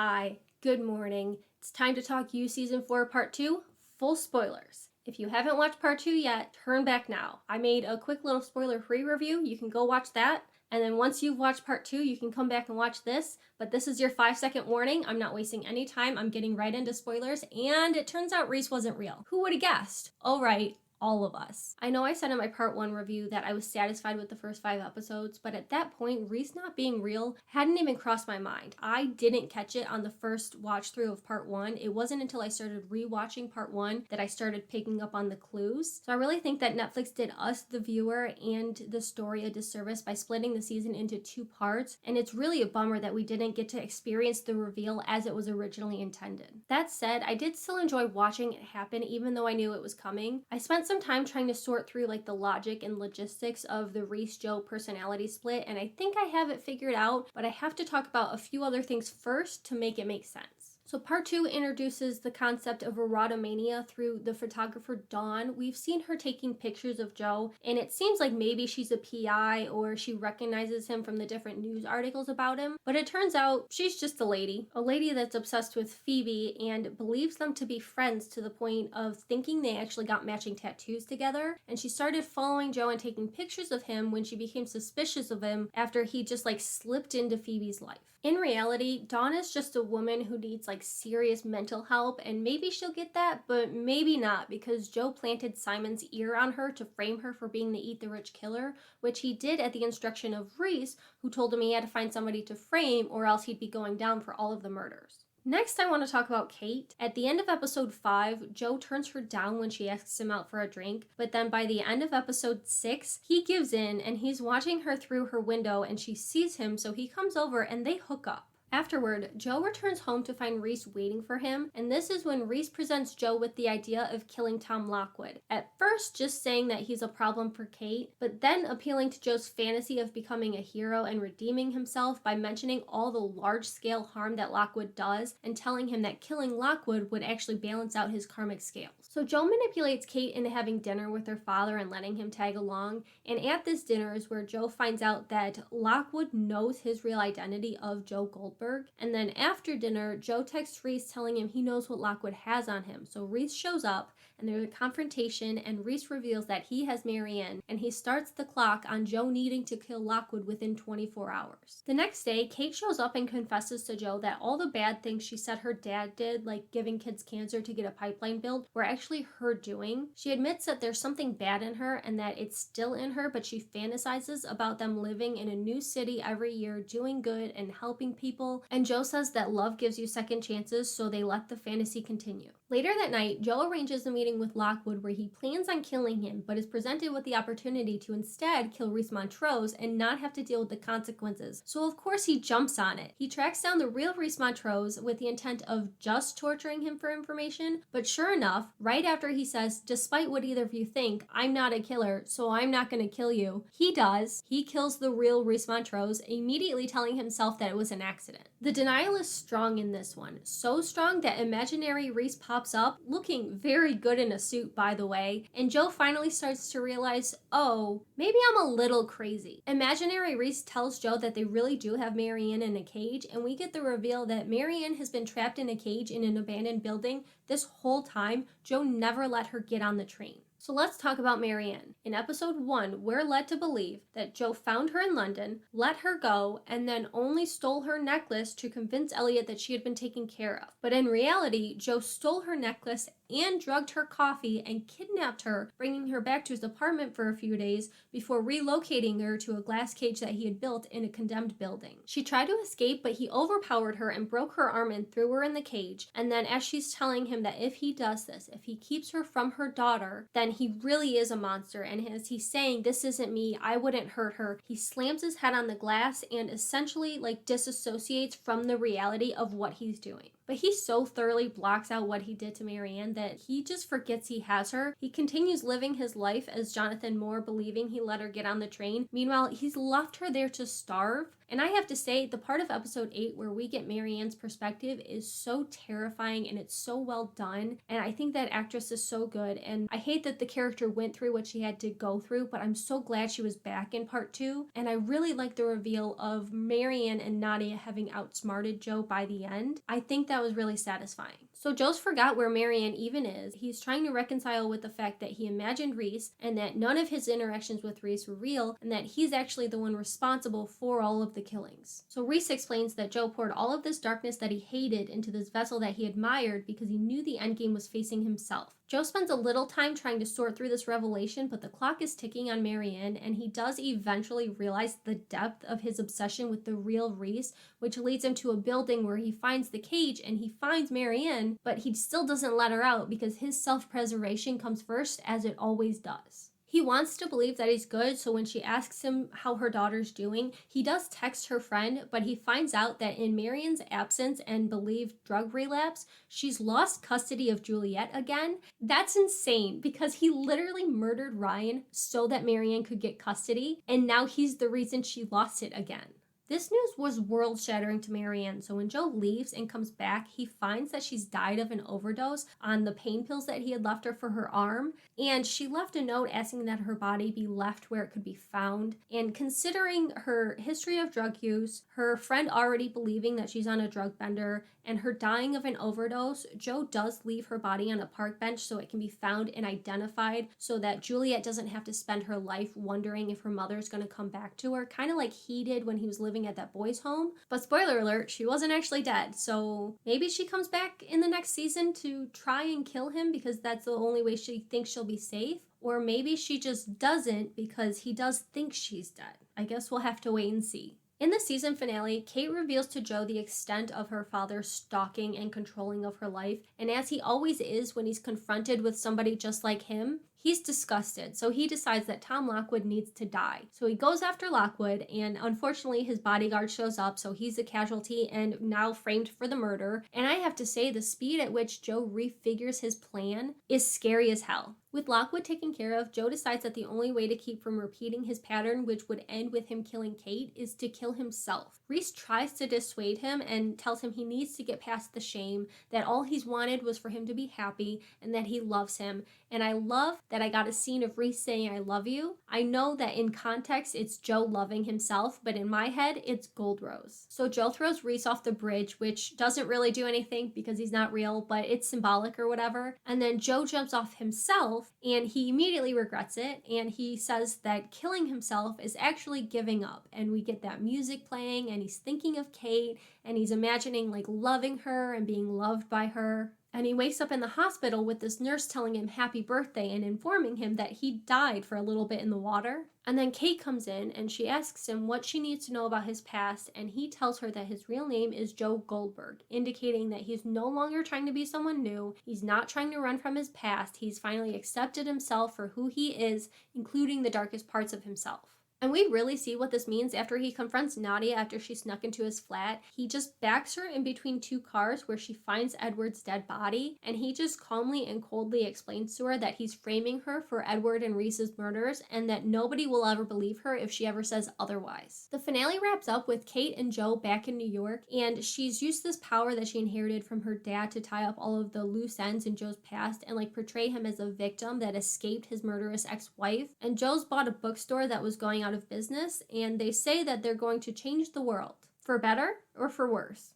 Hi, good morning. It's time to talk You Season 4 Part 2, full spoilers. If you haven't watched Part 2 yet, turn back now. I made a quick little spoiler-free review. You can go watch that. And then once you've watched Part 2, you can come back and watch this. But this is your 5-second warning. I'm not wasting any time. I'm getting right into spoilers. And it turns out Reese wasn't real. Who would have guessed? Oh, right. All of us. I know I said in my part 1 review that I was satisfied with the first 5 episodes, but at that point, Reese not being real hadn't even crossed my mind. I didn't catch it on the first watch through of part 1. It wasn't until I started rewatching part 1 that I started picking up on the clues. So I really think that Netflix did us, the viewer, and the story a disservice by splitting the season into 2 parts, and it's really a bummer that we didn't get to experience the reveal as it was originally intended. That said, I did still enjoy watching it happen even though I knew it was coming. I spent some time trying to sort through like the logic and logistics of the Reese-Joe personality split, and I think I have it figured out, but I have to talk about a few other things first to make it make sense. So part 2 introduces the concept of erotomania through the photographer Dawn. We've seen her taking pictures of Joe, and it seems like maybe she's a PI or she recognizes him from the different news articles about him, but it turns out she's just a lady that's obsessed with Phoebe and believes them to be friends to the point of thinking they actually got matching tattoos together, and she started following Joe and taking pictures of him when she became suspicious of him after he just like slipped into Phoebe's life. In reality, Dawn is just a woman who needs like serious mental help, and maybe she'll get that, but maybe not, because Joe planted Simon's ear on her to frame her for being the Eat the Rich killer, which he did at the instruction of Reese, who told him he had to find somebody to frame or else he'd be going down for all of the murders. Next, I want to talk about Kate. At the end of episode 5, Joe turns her down when she asks him out for a drink, but then by the end of episode 6, he gives in and he's watching her through her window and she sees him, so he comes over and they hook up. Afterward, Joe returns home to find Reese waiting for him, and this is when Reese presents Joe with the idea of killing Tom Lockwood. At first, just saying that he's a problem for Kate, but then appealing to Joe's fantasy of becoming a hero and redeeming himself by mentioning all the large-scale harm that Lockwood does and telling him that killing Lockwood would actually balance out his karmic scales. So Joe manipulates Kate into having dinner with her father and letting him tag along, and at this dinner is where Joe finds out that Lockwood knows his real identity of Joe Goldberg. And then after dinner, Joe texts Reese telling him he knows what Lockwood has on him. So Reese shows up and there's a confrontation, and Reese reveals that he has Marianne, and he starts the clock on Joe needing to kill Lockwood within 24 hours. The next day, Kate shows up and confesses to Joe that all the bad things she said her dad did, like giving kids cancer to get a pipeline built, were actually her doing. She admits that there's something bad in her and that it's still in her, but she fantasizes about them living in a new city every year, doing good and helping people, and Joe says that love gives you second chances, so they let the fantasy continue. Later that night, Joe arranges a meeting with Lockwood where he plans on killing him, but is presented with the opportunity to instead kill Reese Montrose and not have to deal with the consequences. So of course he jumps on it. He tracks down the real Reese Montrose with the intent of just torturing him for information, but sure enough, right after he says, despite what either of you think, I'm not a killer, so I'm not gonna kill you, he does. He kills the real Reese Montrose, immediately telling himself that it was an accident. The denial is strong in this one, so strong that imaginary Reese pops up, looking very good in a suit by the way, and Joe finally starts to realize, oh, maybe I'm a little crazy. Imaginary Reese tells Joe that they really do have Marianne in a cage, and we get the reveal that Marianne has been trapped in a cage in an abandoned building this whole time. Joe never let her get on the train. So let's talk about Marianne. In episode 1, we're led to believe that Joe found her in London, let her go, and then only stole her necklace to convince Elliot that she had been taken care of. But in reality, Joe stole her necklace and drugged her coffee and kidnapped her, bringing her back to his apartment for a few days before relocating her to a glass cage that he had built in a condemned building. She tried to escape, but he overpowered her and broke her arm and threw her in the cage. And then as she's telling him that if he does this, if he keeps her from her daughter, then he really is a monster. And as he's saying, this isn't me, I wouldn't hurt her, he slams his head on the glass and essentially like disassociates from the reality of what he's doing. But he so thoroughly blocks out what he did to Marianne that he just forgets he has her. He continues living his life as Jonathan Moore, believing he let her get on the train. Meanwhile, he's left her there to starve. And I have to say, the part of episode 8 where we get Marianne's perspective is so terrifying and it's so well done. And I think that actress is so good. And I hate that the character went through what she had to go through, but I'm so glad she was back in part 2. And I really like the reveal of Marianne and Nadia having outsmarted Joe by the end. I think that was really satisfying. So Joe's forgot where Marianne even is. He's trying to reconcile with the fact that he imagined Reese and that none of his interactions with Reese were real and that he's actually the one responsible for all of the killings. So Reese explains that Joe poured all of this darkness that he hated into this vessel that he admired because he knew the endgame was facing himself. Joe spends a little time trying to sort through this revelation, but the clock is ticking on Marianne, and he does eventually realize the depth of his obsession with the real Reese, which leads him to a building where he finds the cage and he finds Marianne, but he still doesn't let her out because his self-preservation comes first, as it always does. He wants to believe that he's good, so when she asks him how her daughter's doing, he does text her friend, but he finds out that in Marianne's absence and believed drug relapse, she's lost custody of Juliet again. That's insane because he literally murdered Ryan so that Marianne could get custody, and now he's the reason she lost it again. This news was world-shattering to Marianne, so when Joe leaves and comes back, he finds that she's died of an overdose on the pain pills that he had left her for her arm, and she left a note asking that her body be left where it could be found. And considering her history of drug use, her friend already believing that she's on a drug bender, and her dying of an overdose, Joe does leave her body on a park bench so it can be found and identified so that Juliet doesn't have to spend her life wondering if her mother's going to come back to her, kind of like he did when he was living at that boys' home. But spoiler alert, she wasn't actually dead, so maybe she comes back in the next season to try and kill him because that's the only way she thinks she'll be safe. Or maybe she just doesn't because he does think she's dead. I guess we'll have to wait and see. In the season finale, Kate reveals to Joe the extent of her father's stalking and controlling of her life, and as he always is when he's confronted with somebody just like him, he's disgusted, so he decides that Tom Lockwood needs to die. So he goes after Lockwood, and unfortunately his bodyguard shows up, so he's a casualty and now framed for the murder. And I have to say, the speed at which Joe refigures his plan is scary as hell. With Lockwood taken care of, Joe decides that the only way to keep from repeating his pattern, which would end with him killing Kate, is to kill himself. Reese tries to dissuade him and tells him he needs to get past the shame, that all he's wanted was for him to be happy, and that he loves him. And I love that I got a scene of Reese saying, "I love you." I know that in context, it's Joe loving himself, but in my head, it's Gold Rose. So Joe throws Reese off the bridge, which doesn't really do anything because he's not real, but it's symbolic or whatever. And then Joe jumps off himself, and he immediately regrets it, and he says that killing himself is actually giving up. And we get that music playing, and he's thinking of Kate, and he's imagining like loving her and being loved by her. And he wakes up in the hospital with this nurse telling him happy birthday and informing him that he died for a little bit in the water. And then Kate comes in and she asks him what she needs to know about his past, and he tells her that his real name is Joe Goldberg, indicating that he's no longer trying to be someone new, he's not trying to run from his past, he's finally accepted himself for who he is, including the darkest parts of himself. And we really see what this means after he confronts Nadia after she snuck into his flat. He just backs her in between two cars where she finds Edward's dead body, and he just calmly and coldly explains to her that he's framing her for Edward and Reese's murders and that nobody will ever believe her if she ever says otherwise. The finale wraps up with Kate and Joe back in New York, and she's used this power that she inherited from her dad to tie up all of the loose ends in Joe's past and like portray him as a victim that escaped his murderous ex-wife. And Joe's bought a bookstore that was going out of business, and they say that they're going to change the world. For better or for worse?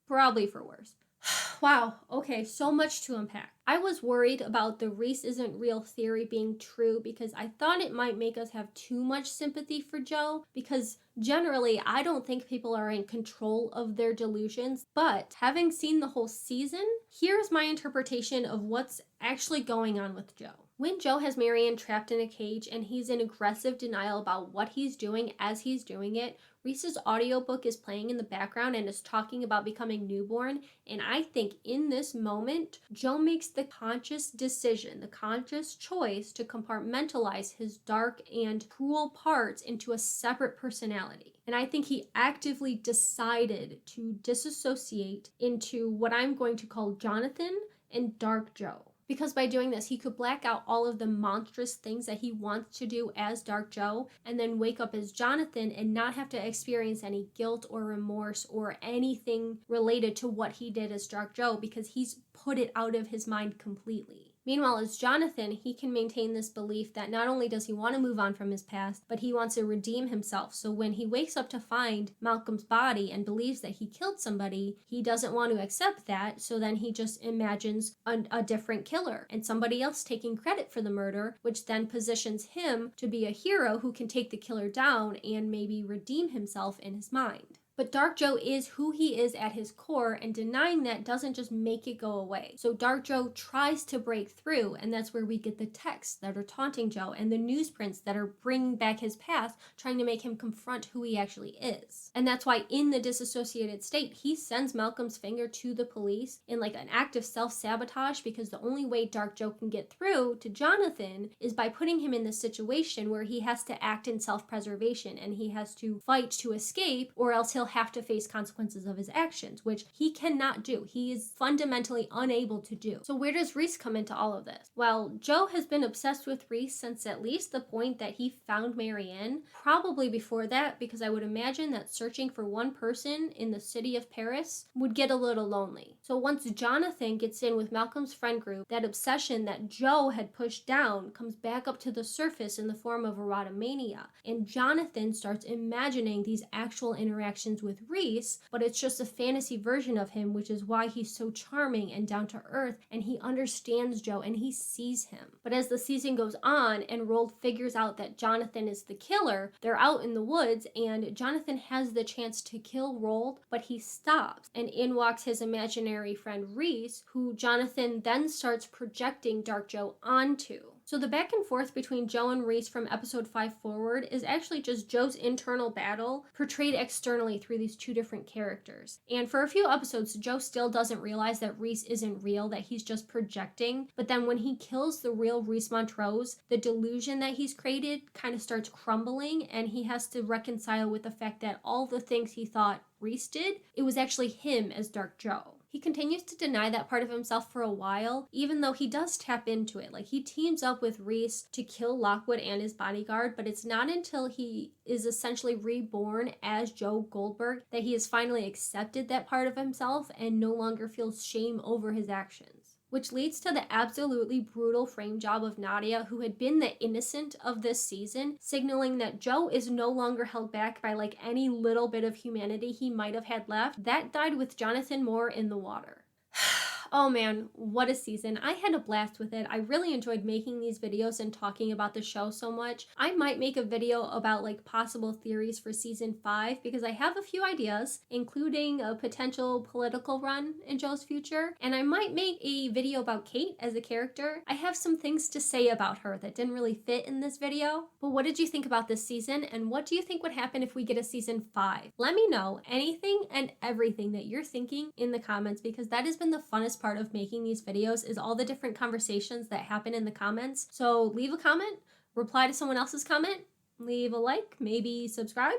Probably for worse. Wow, okay, so much to unpack. I was worried about the Reese isn't real theory being true because I thought it might make us have too much sympathy for Joe, because generally I don't think people are in control of their delusions, but having seen the whole season, here's my interpretation of what's actually going on with Joe. When Joe has Marianne trapped in a cage and he's in aggressive denial about what he's doing as he's doing it, Reese's audiobook is playing in the background and is talking about becoming newborn, and I think in this moment, Joe makes the conscious decision, the conscious choice to compartmentalize his dark and cruel parts into a separate personality. And I think he actively decided to disassociate into what I'm going to call Jonathan and Dark Joe. Because by doing this, he could black out all of the monstrous things that he wants to do as Dark Joe and then wake up as Jonathan and not have to experience any guilt or remorse or anything related to what he did as Dark Joe, because he's put it out of his mind completely. Meanwhile, as Jonathan, he can maintain this belief that not only does he want to move on from his past, but he wants to redeem himself. So when he wakes up to find Malcolm's body and believes that he killed somebody, he doesn't want to accept that. So then he just imagines a different killer and somebody else taking credit for the murder, which then positions him to be a hero who can take the killer down and maybe redeem himself in his mind. But Dark Joe is who he is at his core, and denying that doesn't just make it go away. So Dark Joe tries to break through, and that's where we get the texts that are taunting Joe and the newsprints that are bringing back his past, trying to make him confront who he actually is. And that's why in the disassociated state, he sends Malcolm's finger to the police in like an act of self-sabotage, because the only way Dark Joe can get through to Jonathan is by putting him in this situation where he has to act in self-preservation and he has to fight to escape, or else he'll have to face consequences of his actions, which he cannot do. He is fundamentally unable to do. So where does Reese come into all of this? Well, Joe has been obsessed with Reese since at least the point that he found Marianne, probably before that, because I would imagine that searching for one person in the city of Paris would get a little lonely. So once Jonathan gets in with Malcolm's friend group, that obsession that Joe had pushed down comes back up to the surface in the form of erotomania, and Jonathan starts imagining these actual interactions with Reese, but it's just a fantasy version of him, which is why he's so charming and down to earth, and he understands Joe and he sees him. But as the season goes on and Roald figures out that Jonathan is the killer, they're out in the woods and Jonathan has the chance to kill Roald, but he stops, and in walks his imaginary friend Reese, who Jonathan then starts projecting Dark Joe onto. So the back and forth between Joe and Reese from episode 5 forward is actually just Joe's internal battle portrayed externally through these two different characters. And for a few episodes, Joe still doesn't realize that Reese isn't real, that he's just projecting. But then when he kills the real Reese Montrose, the delusion that he's created kind of starts crumbling, and he has to reconcile with the fact that all the things he thought Reese did, it was actually him as Dark Joe. He continues to deny that part of himself for a while, even though he does tap into it. Like, he teams up with Reese to kill Lockwood and his bodyguard, but it's not until he is essentially reborn as Joe Goldberg that he has finally accepted that part of himself and no longer feels shame over his actions. Which leads to the absolutely brutal frame job of Nadia, who had been the innocent of this season, signaling that Joe is no longer held back by like any little bit of humanity he might have had left. That died with Jonathan Moore in the water. Oh man, what a season. I had a blast with it. I really enjoyed making these videos and talking about the show so much. I might make a video about like possible theories for season 5, because I have a few ideas, including a potential political run in Joe's future. And I might make a video about Kate as a character. I have some things to say about her that didn't really fit in this video. But what did you think about this season? And what do you think would happen if we get a season 5? Let me know anything and everything that you're thinking in the comments, because that has been the funnest part of making these videos, is all the different conversations that happen in the comments. So leave a comment, reply to someone else's comment, leave a like, maybe subscribe.